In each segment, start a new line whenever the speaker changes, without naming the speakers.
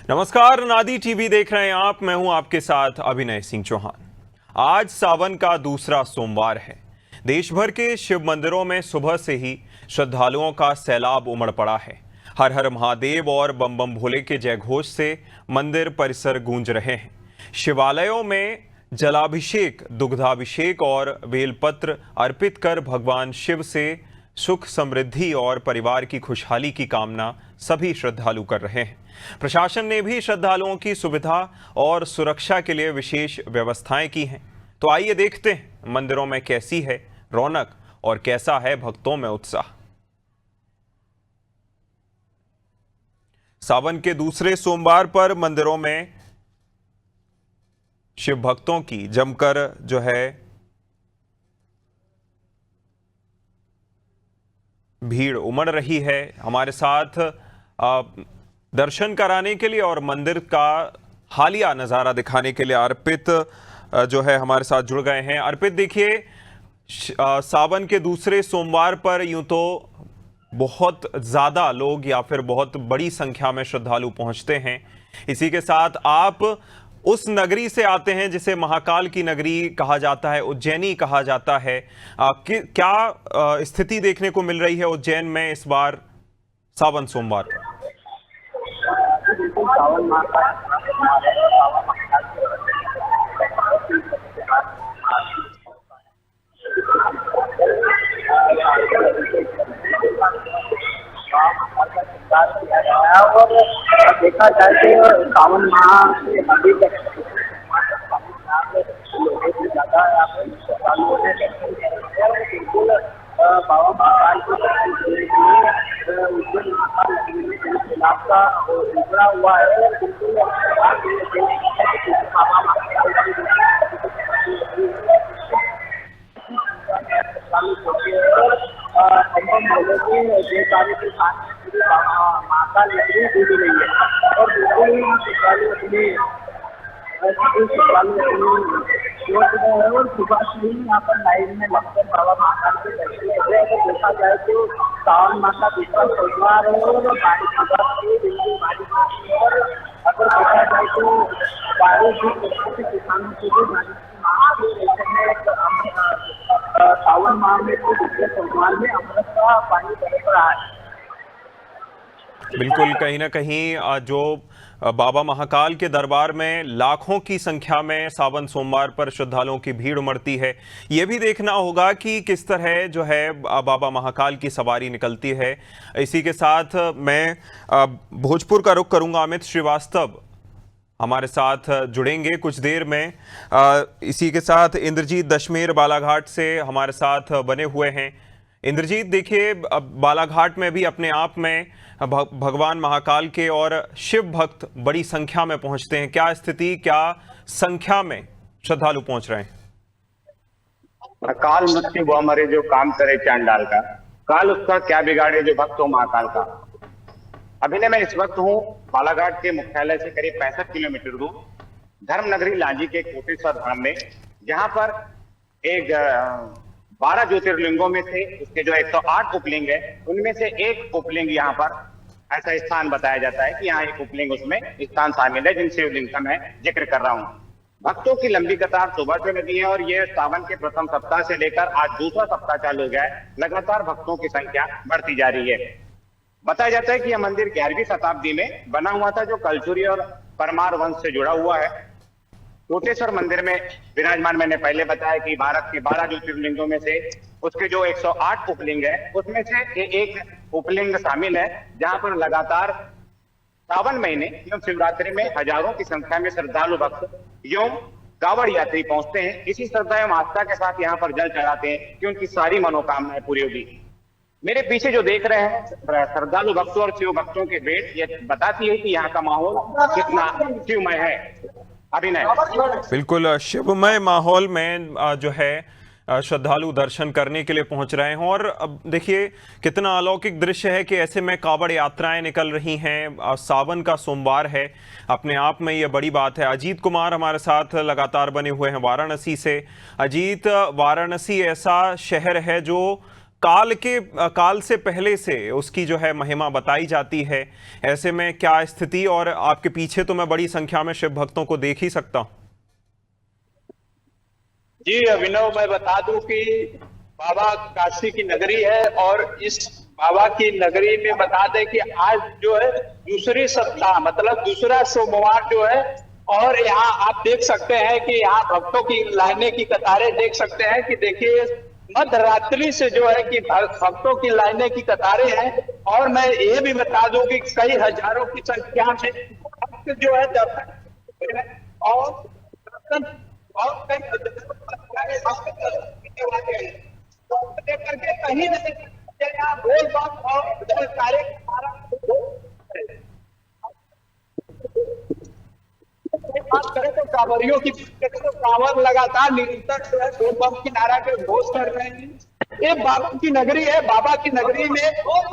नमस्कार, नादी टीवी देख रहे हैं आप। मैं हूं आपके साथ अभिनय सिंह चौहान। आज सावन का दूसरा सोमवार है। देश भर के शिव मंदिरों में सुबह से ही श्रद्धालुओं का सैलाब उमड़ पड़ा है। हर हर महादेव और बम बम भोले के जयघोष से मंदिर परिसर गूंज रहे हैं। शिवालयों में जलाभिषेक, दुग्धाभिषेक और बेलपत्र अर्पित कर भगवान शिव से सुख, समृद्धि और परिवार की खुशहाली की कामना सभी श्रद्धालु कर रहे हैं। प्रशासन ने भी श्रद्धालुओं की सुविधा और सुरक्षा के लिए विशेष व्यवस्थाएं की हैं। तो आइए देखते हैं मंदिरों में कैसी है रौनक और कैसा है भक्तों में उत्साह। सावन के दूसरे सोमवार पर मंदिरों में शिव भक्तों की जमकर भीड़ उमड़ रही है। हमारे साथ दर्शन कराने के लिए और मंदिर का हालिया नज़ारा दिखाने के लिए अर्पित हमारे साथ जुड़ गए हैं। अर्पित, देखिए, सावन के दूसरे सोमवार पर यूं तो बहुत ज़्यादा लोग या फिर बहुत बड़ी संख्या में श्रद्धालु पहुंचते हैं। इसी के साथ आप उस नगरी से आते हैं जिसे महाकाल की नगरी कहा जाता है, उज्जैनी कहा जाता है। क्या स्थिति देखने को मिल रही है उज्जैन में इस बार सावन सोमवार पर?
और देखा जाए तो सावन माह से अभी तक ज्यादा बिल्कुल बाबा महाकाल का उभरा हुआ है। बिल्कुल महाकाल नगरी डूब रही है और बिल्कुल और सुबह से ही यहाँ पर लाइन में लगकर बाबा महाकाल के दर्शन कर रहे हैं। अगर देखा जाए तो सावन माह का दूसरा सोमवार है और बारिश बिल्कुल बारिश और अगर देखा जाए तो बारिश भी किसानों के लिए बारिश सावन माह में तो दूसरे सोमवार में अमृत का पानी बरस रहा है।
बिल्कुल, कहीं ना कहीं जो बाबा महाकाल के दरबार में लाखों की संख्या में सावन सोमवार पर श्रद्धालुओं की भीड़ उमड़ती है। ये भी देखना होगा कि किस तरह बाबा महाकाल की सवारी निकलती है। इसी के साथ मैं भोजपुर का रुख करूंगा। अमित श्रीवास्तव हमारे साथ जुड़ेंगे कुछ देर में। इसी के साथ इंद्रजीत दशमेर बालाघाट से हमारे साथ बने हुए हैं। इंद्रजीत, देखिए, बालाघाट में भी अपने आप में भगवान महाकाल के और शिव भक्त बड़ी संख्या में पहुंचते हैं। क्या स्थिति, क्या संख्या में श्रद्धालु पहुंच रहे हैं?
काल मृत्यु वो हमारे जो काम करे चांडाल का, काल उसका क्या बिगाड़े जो भक्त हो महाकाल का। अभिनय मैं इस वक्त हूँ बालाघाट के मुख्यालय से करीब 65 किलोमीटर दूर धर्म नगरी लांजी के कोटेश्वर धाम में, जहां पर एक 12 ज्योतिर्लिंगों में से उसके जो 108 उपलिंग है उनमें से एक उपलिंग यहाँ पर ऐसा स्थान बताया जाता है कि यहाँ एक उपलिंग उसमें स्थान शामिल है जिन शिवलिंग का मैं जिक्र कर रहा हूँ। भक्तों की लंबी कतार सुबह से लगी है और ये सावन के प्रथम सप्ताह से लेकर आज दूसरा सप्ताह चालू हो गया है। लगातार भक्तों की संख्या बढ़ती जा रही है। बताया जाता है कि यह मंदिर 11वीं शताब्दी में बना हुआ था, जो कलचुरी और परमार वंश से जुड़ा हुआ है। कोटेश्वर मंदिर में विराजमान, मैंने पहले बताया कि भारत के 12 ज्योतिर्लिंगों में से उसके जो 108 उपलिंग है उसमें से एक उपलिंग शामिल है, जहां पर लगातार सावन महीने एवं शिवरात्रि में हजारों की संख्या में श्रद्धालु भक्त एवं कांवड़ यात्री पहुंचते हैं। इसी श्रद्धा एवं आस्था के साथ यहाँ पर जल चढ़ाते हैं कि उनकी सारी मनोकामनाएं पूरी होगी। मेरे पीछे जो देख रहे हैं श्रद्धालु भक्तों और शिव भक्तों के भेंट, ये बताती है कि यहाँ का माहौल कितना शिवमय है। अभिनय,
बिल्कुल शिवमय माहौल में श्रद्धालु दर्शन करने के लिए पहुंच रहे हैं। और अब देखिए कितना अलौकिक दृश्य है कि ऐसे में कांवड़ यात्राएं निकल रही हैं। सावन का सोमवार है, अपने आप में ये बड़ी बात है। अजीत कुमार हमारे साथ लगातार बने हुए हैं वाराणसी से। अजीत, वाराणसी ऐसा शहर है जो काल से पहले से उसकी जो है महिमा बताई जाती है। ऐसे में क्या स्थिति, और आपके पीछे तो मैं बड़ी संख्या में शिव भक्तों को देख ही सकता हूं।
जी अभिनव, मैं बता दूं कि बाबा काशी की नगरी है और इस बाबा की नगरी में बता दें कि आज जो है दूसरी सप्ताह मतलब दूसरा सोमवार जो है, और यहाँ आप देख सकते हैं कि यहाँ भक्तों की लाइनें की कतारें देख सकते हैं कि देखिए मध्य रात्रि से जो है कि भक्तों की लाइनें की कतारें हैं। और मैं ये भी बता दूं कि कई हजारों की संख्या में भक्त जो है दर्शन और कई करके कहीं नहीं रोज और सारे बात करें तो कांवरियों की तो कांवर लगातार निरंतर जो है दो बम की नारा के घोष कर रहे हैं। ये बाबा की नगरी है, बाबा की नगरी में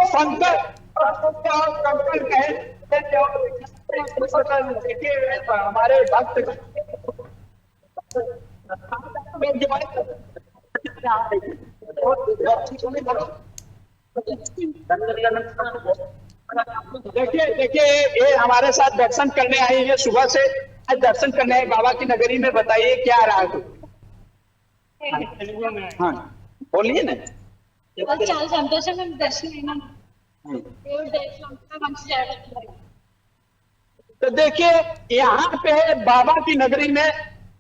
संकट देखिए हमारे भक्त देखिए ये हमारे साथ दर्शन करने आई है, सुबह से आज दर्शन करने आए बाबा की नगरी में। बताइए क्या रहा है? हाँ बोलिए ना।
చాలా సంతోషంగా దర్శనం అయినా దేవుడి దర్శనం మంచి జరగట్లేదు।
तो देखिए यहाँ पे बाबा की नगरी में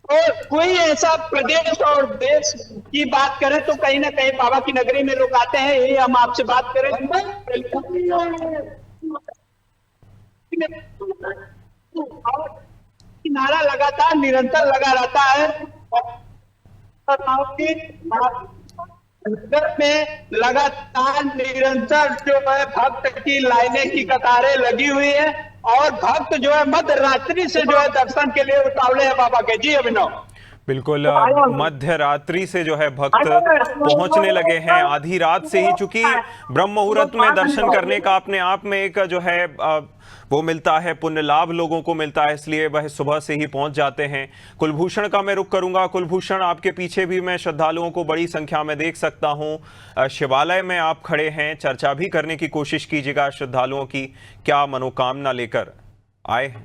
और कोई ऐसा प्रदेश और देश की बात करें तो कहीं ना कहीं बाबा की नगरी में लोग आते हैं। यही हम आपसे बात करें, नारा लगातार निरंतर लगा रहता है में लगातार निरंतर जो है भक्त की लाइनें की कतारें लगी हुई है और भक्त जो है मध्य रात्रि से जो है दर्शन के लिए उतावले हैं बाबा के। जी अभिनव,
बिल्कुल मध्य रात्रि से जो है भक्त पहुंचने लगे हैं, आधी रात से ही, चूंकि ब्रह्म मुहूर्त में दर्शन करने का अपने आप में एक जो है वो मिलता है, पुण्य लाभ लोगों को मिलता है, इसलिए वह सुबह से ही पहुंच जाते हैं। कुलभूषण का मैं रुख करूंगा। कुलभूषण, आपके पीछे भी मैं श्रद्धालुओं को बड़ी संख्या में देख सकता हूं। शिवालय में आप खड़े हैं, चर्चा भी करने की कोशिश कीजिएगा श्रद्धालुओं की, क्या मनोकामना लेकर आए हैं?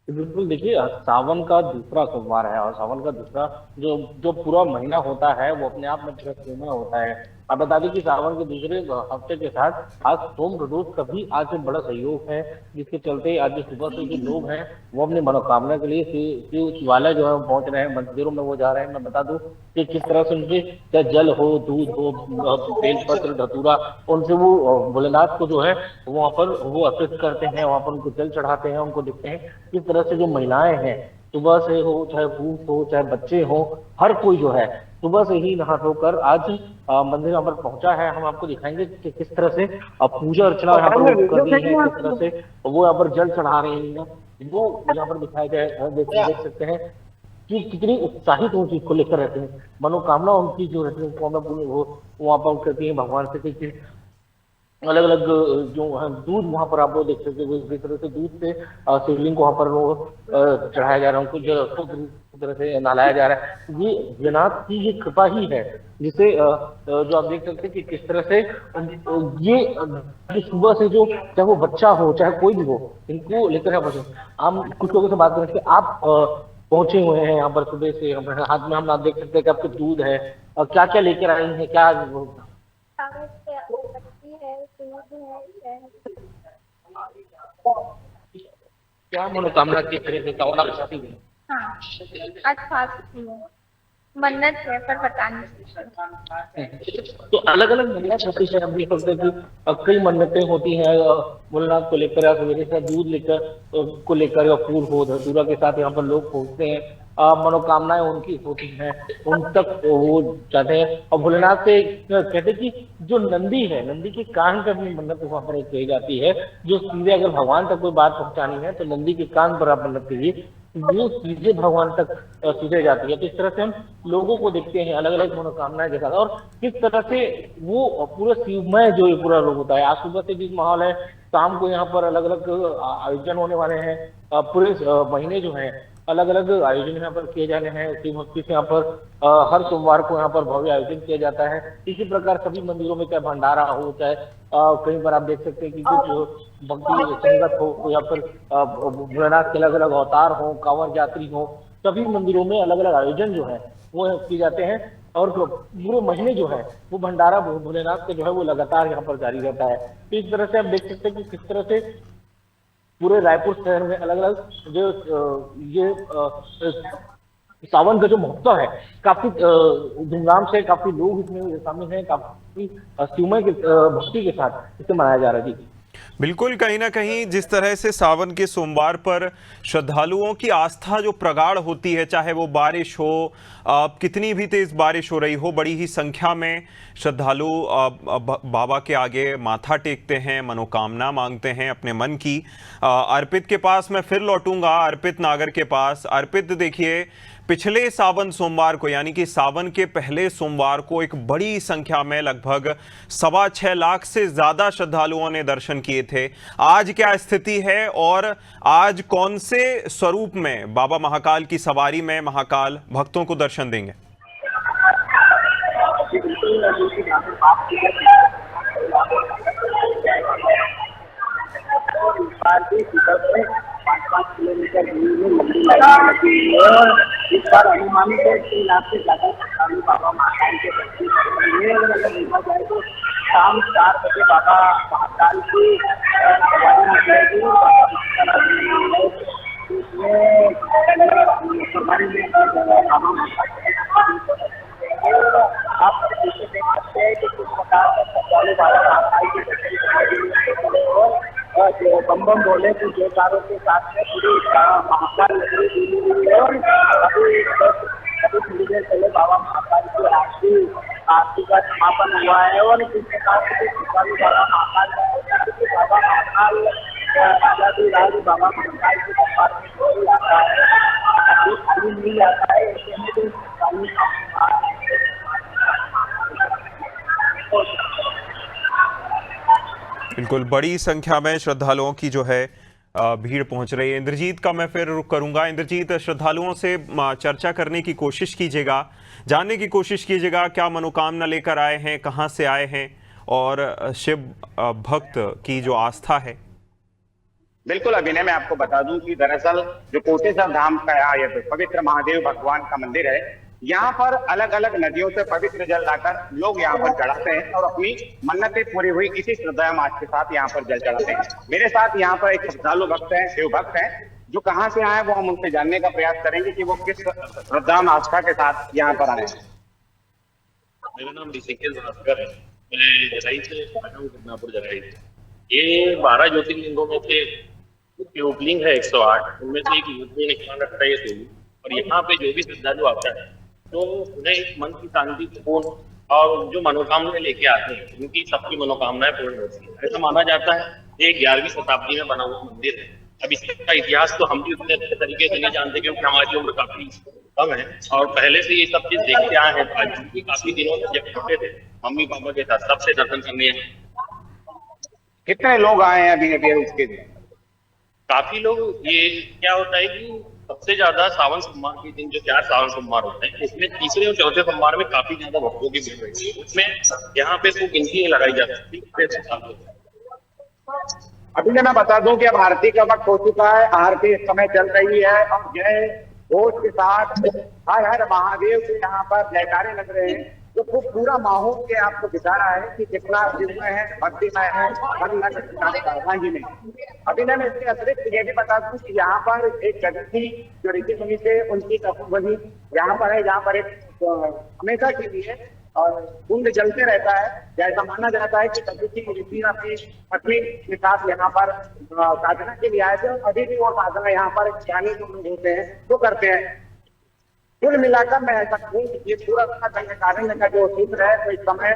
बिल्कुल, देखिए सावन का दूसरा सोमवार है और सावन का दूसरा जो पूरा महीना होता है वो अपने आप में पूरा होता है। आप बता दें कि सावन के दूसरे हफ्ते के साथ आज सोम प्रदोष का भी आज से बड़ा सहयोग है, जिसके चलते आज सुबह से जो लोग हैं वो अपनी मनोकामना के लिए शिवालय जो है पहुंच रहे हैं, मंदिरों में वो जा रहे हैं। मैं बता दूं कि किस तरह से उनके चाहे जल हो, दूध हो, बेलपत्र, धतूरा, उनसे वो भोलेनाथ को जो है वहां पर वो अर्पित करते हैं, वहां पर उनको जल चढ़ाते हैं। उनको देखते हैं किस तरह से जो महिलाएं हैं सुबह से हो, चाहे पुरुष हो चाहे बच्चे हो, हर कोई जो है सुबह से ही नहा धोकर आज मंदिर यहाँ पर पहुंचा है। हम आपको दिखाएंगे कि किस तरह से पूजा अर्चना यहाँ पर कर रही है, किस तरह से वो यहाँ पर जल चढ़ा रही है, वो यहाँ पर दिखाया गया देख सकते हैं कि कितनी उत्साहित वो चीज को लेकर रहते हैं। मनोकामना उनकी जो रहती है वो वहाँ पर करती है भगवान से। अलग अलग जो है दूध वहां पर आप लोग देख सकते हो, इस तरह से दूध से शिवलिंग को वहां पर वो चढ़ाया जा रहा है, उनको जो तरह से नहलाया जा रहा है। ये जगन्नाथ की ये कृपा ही है, जिसे जो आप देख सकते हैं कि किस तरह से ये सुबह से जो चाहे वो बच्चा हो चाहे कोई भी हो, इनको लेकर हम कुछ लोगों से बात करें कि आप पहुंचे हुए हैं यहाँ पर सुबह से। हाथ में हम आप देख सकते हैं कि आपके दूध है और क्या क्या लेकर आई हैं, क्या क्या मनोकामना की तरह से कामना चाहती है?
हाँ, अच्छा मन्नत है पर बता नहीं सकते।
तो अलग अलग मन्नत होती है, हम देख सकते हैं कि कई मन्नतें होती हैं भोलेनाथ को लेकर या सवेरे से दूध लेकर को लेकर या फूल हो, धतूरा के साथ यहाँ पर लोग पहुंचते हैं, मनोकामनाएं उनकी होती हैं, उन तक वो जाते हैं। और भोलेनाथ से कहते हैं कि जो नंदी है, नंदी के कान पर अपनी मन्नत वहां पर कही जाती है, जो सीधे अगर भगवान तक कोई बात पहुंचानी है तो नंदी के कान पर आप मन्नत कीजिए, वो सीधे भगवान तक सीधे जाती है। तो इस तरह से हम लोगों को देखते हैं अलग अलग मनोकामनाएं के साथ, और किस तरह से वो पूरा शिवमय जो ये पूरा लोग होता है। आज सुबह से जिस माहौल है, शाम को यहाँ पर अलग अलग आयोजन होने वाले हैं। पूरे महीने जो है अलग अलग आयोजन यहाँ पर किए जाने हैं। शिव भक्ति से यहाँ पर हर सोमवार को यहाँ पर भव्य आयोजन किया जाता है। इसी प्रकार सभी मंदिरों में चाहे भंडारा हो, चाहे कहीं पर आप देख सकते हैं कि कुछ भक्ति संगत हो, यहाँ पर भोलेनाथ के अलग अलग अवतार हो, कांवड़ यात्री हो, सभी मंदिरों में अलग अलग आयोजन जो है वो किए जाते हैं। और पूरे महीने जो है वो भंडारा भोलेनाथ का जो है वो लगातार यहाँ पर जारी रहता है। तो इस तरह से आप देख सकते हैं कि किस तरह से पूरे रायपुर शहर में अलग अलग जो ये सावन का जो महोत्सव है काफी धूमधाम से, काफी लोग इसमें शामिल हैं, काफी शिवमय के भक्ति के साथ इसे मनाया जा रहा है। जी
बिल्कुल, कहीं ना कहीं जिस तरह से सावन के सोमवार पर श्रद्धालुओं की आस्था जो प्रगाढ़ होती है, चाहे वो बारिश हो, कितनी भी तेज बारिश हो रही हो, बड़ी ही संख्या में श्रद्धालु बाबा के आगे माथा टेकते हैं, मनोकामना मांगते हैं अपने मन की। अर्पित के पास मैं फिर लौटूंगा, अर्पित नागर के पास। अर्पित, देखिए पिछले सावन सोमवार को, यानी कि सावन के पहले सोमवार को, एक बड़ी संख्या में लगभग 6.25 लाख से ज्यादा श्रद्धालुओं ने दर्शन किए थे। आज क्या स्थिति है और आज कौन से स्वरूप में बाबा महाकाल की सवारी में महाकाल भक्तों को दर्शन देंगे?
पाँच किलोमीटर दूर में लंबी लाइन लगी हुई है और इस बार अनुमानित है 3 लाख से ज्यादा श्रद्धालु बाबा महाकाल के दर्शन करेंगे। और अगर देखा जाए तो शाम 4 बजे बाबा महाकाल की सवारी निकलेगी। इसमें सवारी में बाबा आप देख सकते हैं कि किस प्रकार से श्रद्धालु बाबा महाकाल के दर्शन करेंगे और बम बम बोले तो जयकारों के साथ में पूरी महाकाल नगरी और अभी थोड़ी देर पहले बाबा महाकाल की आरती का समापन हुआ है। और जिस प्रकार से श्रद्धालु बाबा महाकाल आजादी राज बाबा महाकाल के दरबार में कोई आता है, अभी खाली नहीं आता है। ऐसे में जो
बिल्कुल बड़ी संख्या में श्रद्धालुओं की जो है भीड़ पहुंच रही है। इंद्रजीत का मैं फिर रुख करूंगा। इंद्रजीत, श्रद्धालुओं से चर्चा करने की कोशिश कीजिएगा, जानने की कोशिश कीजिएगा क्या मनोकामना लेकर आए हैं, कहां से आए हैं और शिव भक्त की जो आस्था है।
बिल्कुल अभिनय, मैं आपको बता दूं कि दरअसल जो कोटेश्वर धाम का यह पवित्र महादेव भगवान का मंदिर है, यहाँ पर अलग अलग नदियों से पवित्र जल लाकर लोग यहाँ पर चढ़ाते हैं और अपनी मन्नतें पूरी हुई इसी श्रद्धा मार्ग के साथ यहाँ पर जल चढ़ाते हैं। मेरे साथ यहाँ पर एक श्रद्धालु भक्त हैं, शिव भक्त हैं, जो कहाँ से आए वो हम उनसे जानने का प्रयास करेंगे कि वो किस श्रद्धा आस्था के साथ यहाँ पर आए।
मेरा नाम ऋषिकेश भास्कर है, मैं जराई से आया हूँ, बदनापुर जराई से। ये 12 ज्योतिर्लिंगों में से उपलिंग है 108, उनमें से एक ज्योतिर्लिंग स्थान रखता है ये। और यहाँ पे जो भी श्रद्धालु आता है तो उन्हें एक मन की शांति पूर्ण और जो मनोकामनाएं लेके आते हैं, उनकी सबकी मनोकामनाएं पूर्ण होती है। ऐसा माना जाता है ये 11वीं शताब्दी में बना हुआ मंदिर है। अब इसका इतिहास तो हम भी उतने अच्छे तरीके से नहीं जानते क्योंकि हमारी उम्र काफी कम है और पहले से ये सब चीज देखते आए हैं। क्योंकि काफी दिनों से जब छोटे थे मम्मी पापा के साथ सबसे दर्शन करने हैं।
कितने लोग आए हैं अभी अभी इसके लिए?
काफी लोग। ये क्या होता है कि सबसे ज्यादा सावन सोमवार के दिन जो 4 सावन सोमवार होते हैं उसमें तीसरे और चौथे सोमवार में काफी ज्यादा भक्तों की भीड़ रहती है। उसमें यहाँ पे तो गिनती नहीं लगाई जा सकती।
अभी मैं बता दूं कि अब आरती का वक्त हो चुका है, आरती इस समय चल रही है और जय घोष के साथ हर हर महादेव के यहाँ पर जयकारे लग रहे हैं, जो खूब पूरा माहौल के आपको दिखा रहा है कि कितना जिसमें है भक्तिमय है। हाँ जी नहीं, अभी मैं इसके अतिरिक्त ये भी बता दूं कि यहाँ पर एक जगह थी जो ऋषि मुनि थे, उनकी तपोवन यहाँ पर है, जहाँ पर एक हमेशा के लिए और कुंड जलते रहता है। जैसा माना जाता है कि कभी ऋषि अपनी पत्नी के साथ यहाँ पर साधना के लिए आए थे और अभी भी वो साधना यहाँ पर ज्ञानी जो लोग होते हैं वो करते हैं। कुल मिलाकर मैं ऐसा कहूँ ये पूरा दंडकारण्य का जो सूत्र है वो इस समय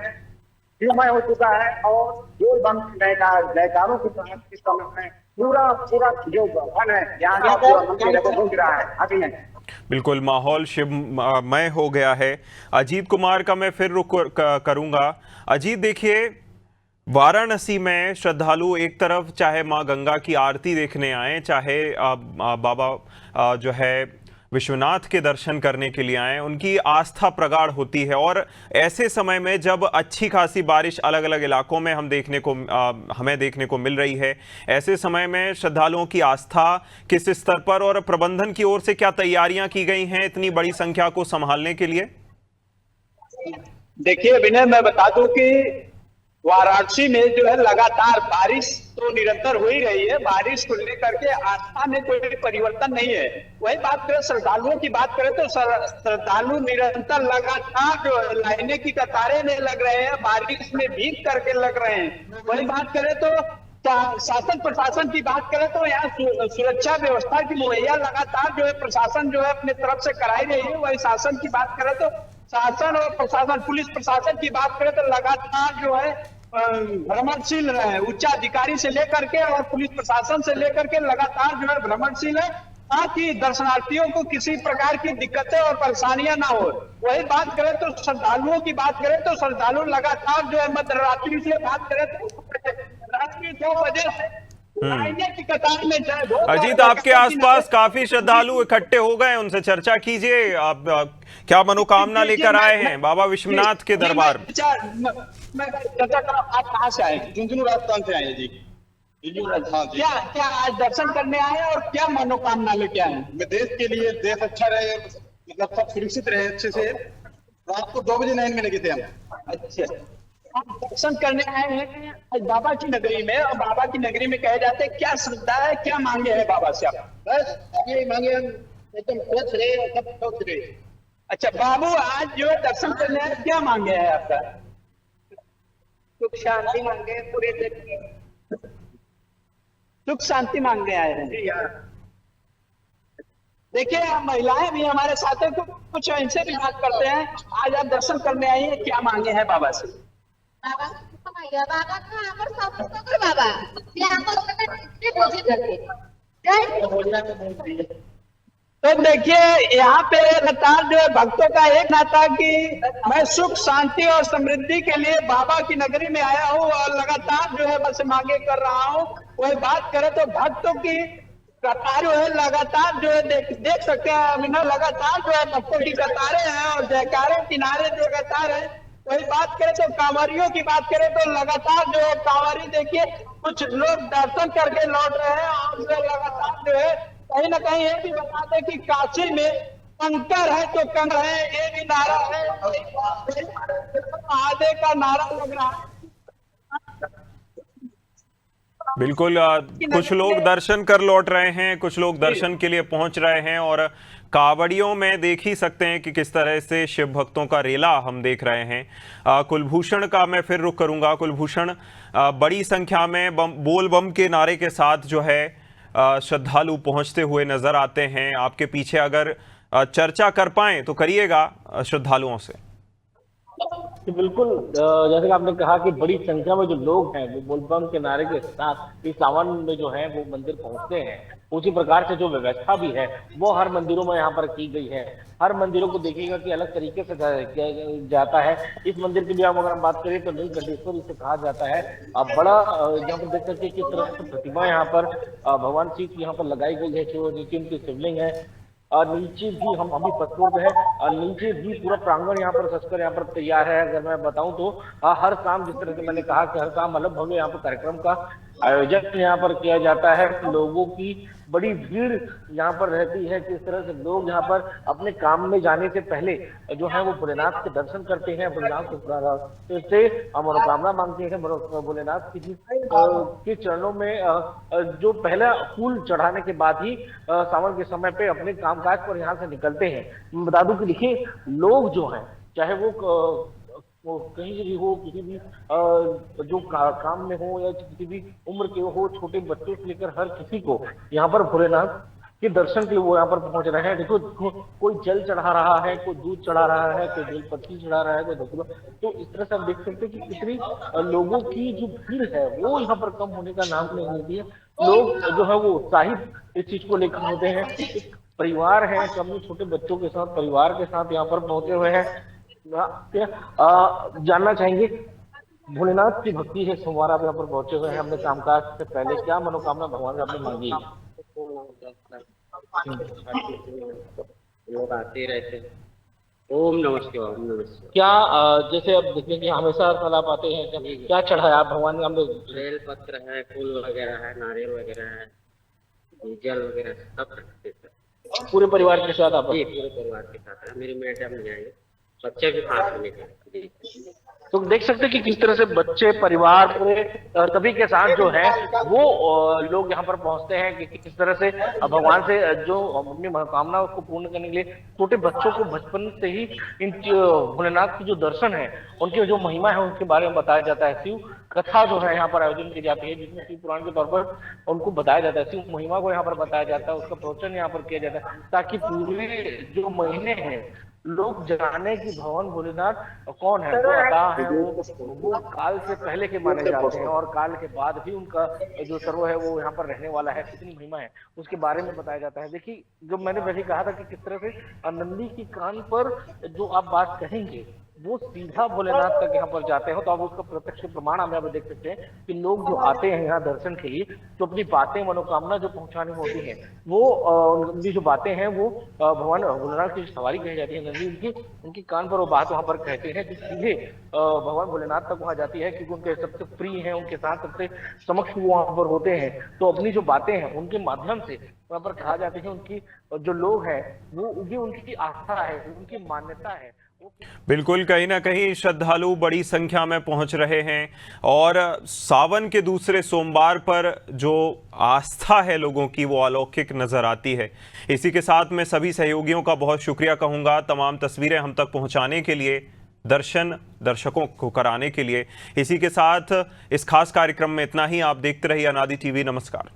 शिवमय हो चुका है और जो बम जयकारों के साथ इस समय में पूरा जो वन है यहाँ का पूरा मंदिर है वो गूंज रहा है। अभी नहीं,
बिल्कुल माहौल शिवमय हो गया है। अजीत कुमार का मैं फिर रुख करूंगा। अजीत, देखिए वाराणसी में श्रद्धालु एक तरफ चाहे मां गंगा की आरती देखने आए, चाहे बाबा जो है विश्वनाथ के दर्शन करने के लिए आए, उनकी आस्था प्रगाढ़ होती है। और ऐसे समय में जब अच्छी खासी बारिश अलग अलग इलाकों में हमें देखने को मिल रही है, ऐसे समय में श्रद्धालुओं की आस्था किस स्तर पर और प्रबंधन की ओर से क्या तैयारियां की गई हैं इतनी बड़ी संख्या को संभालने के लिए?
देखिए विनय, मैं बता दूं कि वाराणसी में जो है लगातार बारिश तो निरंतर हो ही रही है। बारिश को लेकर के आस्था में कोई परिवर्तन नहीं है। वही बात करें श्रद्धालुओं की बात करें तो श्रद्धालु निरंतर लगातार जो लाइनें की कतारें में लग रहे हैं, बारिश में भीग करके लग रहे हैं। वही बात करें तो शासन प्रशासन की बात करें तो यहाँ सुरक्षा व्यवस्था की मुहैया लगातार जो है प्रशासन जो है अपने तरफ से कराई रही है। वही शासन की बात करें तो शासन और प्रशासन, पुलिस प्रशासन की बात करें तो लगातार जो है भ्रमणशील रहे, उच्चाधिकारी से लेकर के और पुलिस प्रशासन से लेकर के लगातार जो है भ्रमणशील है, ताकि दर्शनार्थियों को किसी प्रकार की दिक्कतें और परेशानियां ना हो। वही बात करें तो श्रद्धालुओं की बात करें तो श्रद्धालु लगातार जो है मध्य रात्रि से बात करें तो रात्रि 2 बजे से लाइनें की कतार में जाए।
अजीत, आपके आसपास काफी श्रद्धालु इकट्ठे हो गए, उनसे चर्चा कीजिए। आप क्या मनोकामना लेकर आए हैं बाबा विश्वनाथ के दरबार?
मैं चर्चा कर, आप कहाँ से आए?
झुंझुनू राजस्थान से आए हैं जी।
क्या आज दर्शन करने आए हैं और क्या मनोकामना लेके आए हैं?
मैं देश के लिए, देश अच्छा रहे, मतलब सब सुरक्षित रहे अच्छे से। रात को 2 बजे लाइन में लगे थे हम।
अच्छा, आप दर्शन करने आए हैं आज बाबा की नगरी में, और बाबा की नगरी में कहे जाते हैं क्या श्रद्धा है, क्या मांगे हैं बाबा से आप?
बस ये मांगे हम एकदम स्वच्छ रहे और सब स्वच्छ रहे।
अच्छा बाबू, आज जो दर्शन करने आए क्या मांगे हैं आपका?
सुख शांति मांगे पूरे देश की,
सुख शांति मांगने आए हैं। देखिए महिलाएं भी हमारे साथ हैं, कुछ इनसे भी बात करते हैं। आज आप दर्शन करने आई हैं, क्या मांगे हैं बाबा से?
बाबा बाबा का हमर सब कर बाबा ये हमर से पूछे करके जय।
तो देखिए यहाँ पे लगातार जो है भक्तों का एक नाता कि मैं सुख शांति और समृद्धि के लिए बाबा की नगरी में आया हूँ और लगातार जो है बस मांगे कर रहा हूँ। वही बात करें तो भक्तों की कतार जो है लगातार जो है देख सकते हैं अभिनव, लगातार जो है भक्तों की कतारें हैं और जयकारे किनारे जो कतार है। वही बात करें तो कांवरियों की बात करें तो लगातार जो है कांवरी देखिए कुछ लोग दर्शन करके लौट रहे हैं और लगातार जो है कहीं ना कहीं ये भी बता दें कि काशी में कंकर है तो कंकर है, ये भी नारा है, महादेव का नारा लग रहा है।
बिल्कुल, कुछ लोग दर्शन कर लौट रहे हैं, कुछ लोग दर्शन के लिए पहुंच रहे हैं और कावड़ियों में देख ही सकते हैं कि किस तरह से शिव भक्तों का रेला हम देख रहे हैं। कुलभूषण का मैं फिर रुख करूंगा। कुलभूषण, बड़ी संख्या में बोल बम के नारे के साथ जो है श्रद्धालु पहुंचते हुए नजर आते हैं। आपके पीछे अगर चर्चा कर पाएं तो करिएगा श्रद्धालुओं से।
बिल्कुल, जैसे कि आपने कहा कि बड़ी संख्या में जो लोग हैं वो बोलबम के नारे के साथ इस सावन में जो है वो मंदिर पहुंचते हैं। उसी प्रकार से जो व्यवस्था भी है वो हर मंदिरों में यहाँ पर की गई है। हर मंदिरों को देखिएगा कि अलग तरीके से किया जाता है। इस मंदिर की भी अगर हम बात करें तो नीलकंठेश्वर इसे कहा जाता है। अब बड़ा यहाँ पर देख सकते हैं किस तरह से प्रतिमा यहाँ पर भगवान शिव की यहाँ पर लगाई गई है, जो उनकी शिवलिंग है। और नीचे भी हम अभी पत्थर है और नीचे भी पूरा प्रांगण यहाँ पर सजकर यहाँ पर तैयार है। अगर मैं बताऊं तो हर शाम, जिस तरह से मैंने कहा कि हर शाम अलग भव्य यहाँ पर कार्यक्रम का आयोजन यहाँ पर किया जाता है। लोगों की बड़ी भीड़ यहाँ पर रहती है। किस तरह से लोग यहाँ पर अपने काम में जाने से पहले जो है वो भोलेनाथ के दर्शन करते हैं, भोलेनाथ से मनोकामना मांगते हैं। भोलेनाथ के चरणों में जो पहला फूल चढ़ाने के बाद ही सावन के समय पे अपने कामकाज पर यहाँ से निकलते हैं। मैं बता दूं कि देखिए लोग जो हैं, चाहे वो कहीं से भी हो, किसी भी जो काम में हो या किसी भी उम्र के हो, छोटे बच्चों से लेकर हर किसी को यहाँ पर भोलेनाथ के दर्शन के लिए वो यहाँ पर पहुंच रहे हैं। देखो कोई जल चढ़ा रहा है, कोई दूध चढ़ा रहा है, कोई बेलपत्ती चढ़ा रहा है, कोई धतूरा। तो इस तरह से आप देख सकते हैं कि कितनी लोगों की जो भीड़ है वो यहाँ पर कम होने का नाम नहीं होती है। लोग जो है वो उत्साहित इस चीज को लेकर होते हैं। परिवार है, अपने छोटे बच्चों के साथ, परिवार के साथ यहाँ पर पहुंचे हुए हैं। जानना चाहेंगे भोलेनाथ की भक्ति है, सोमवार आप यहाँ पर पहुंचे हुए हैं, हमने कामकाज से पहले क्या मनोकामना भगवान से आपने मांगी?
लोग आते रहते हैं। ओम नमः शिवाय, ओम नमः शिवाय।
क्या जैसे अब देखिए कि हमेशा हर साल आप आते हैं, क्या चढ़ाया आप भगवान के? हम लोग
बेल पत्र है, फूल वगैरह है, नारियल वगैरह है, जल वगैरह सब रखते हैं।
पूरे परिवार के साथ आप?
जी, पूरे परिवार के साथ है। मेरी मैडम नहीं आई, बच्चे भी साथ में हैं।
तो देख सकते हैं कि किस तरह से बच्चे, परिवार, पूरे सभी के साथ जो है वो लोग यहाँ पर पहुंचते हैं कि किस तरह से भगवान से जो अपनी मनोकामना को पूर्ण करने के लिए छोटे बच्चों को बचपन से ही इन भोलेनाथ की जो दर्शन है, उनकी जो महिमा है उनके बारे में बताया जाता है। शिव कथा जो है यहाँ पर आयोजन की जाती है, जिसमें शिव पुराण के तौर पर उनको बताया जाता है, शिव महिमा को यहाँ पर बताया जाता है, उसका प्रवचन यहाँ पर किया जाता है, ताकि पूरे जो महीने हैं लोग जाने कि भगवान भोलेनाथ कौन है, वो अता है, वो काल से पहले के माने जाते हैं और काल के बाद भी उनका जो सर्व है वो यहाँ पर रहने वाला है, कितनी महिमा है उसके बारे में बताया जाता है। देखिए, जो मैंने पहले कहा था कि किस तरह से नंदी की कान पर जो आप बात कहेंगे वो सीधा भोलेनाथ तक यहाँ पर जाते हैं, तो आप उसका प्रत्यक्ष प्रमाण हम यहाँ पर देख सकते हैं कि लोग जो आते हैं यहाँ दर्शन के लिए, तो अपनी बातें, मनोकामना जो पहुंचानी होती है वो उनकी जो बातें हैं वो भगवान भोलेनाथ की सवारी कही जाती है, नंदी उनकी कान पर वो बात वहां पर कहते हैं, जो सीधे भगवान भोलेनाथ तक वहां जाती है, क्योंकि उनके सबसे प्रिय हैं, उनके साथ सबसे समक्ष वो वहां पर होते हैं, तो अपनी जो बातें हैं उनके माध्यम से वहां पर कहा जाती है। उनकी जो लोग हैं वो ये उनकी आस्था है, उनकी मान्यता है।
बिल्कुल, कहीं ना कहीं श्रद्धालु बड़ी संख्या में पहुंच रहे हैं और सावन के दूसरे सोमवार पर जो आस्था है लोगों की वो अलौकिक नजर आती है। इसी के साथ मैं सभी सहयोगियों का बहुत शुक्रिया कहूंगा तमाम तस्वीरें हम तक पहुंचाने के लिए, दर्शन दर्शकों को कराने के लिए। इसी के साथ इस खास कार्यक्रम में इतना ही। आप देखते रहिए अनादि टीवी। नमस्कार।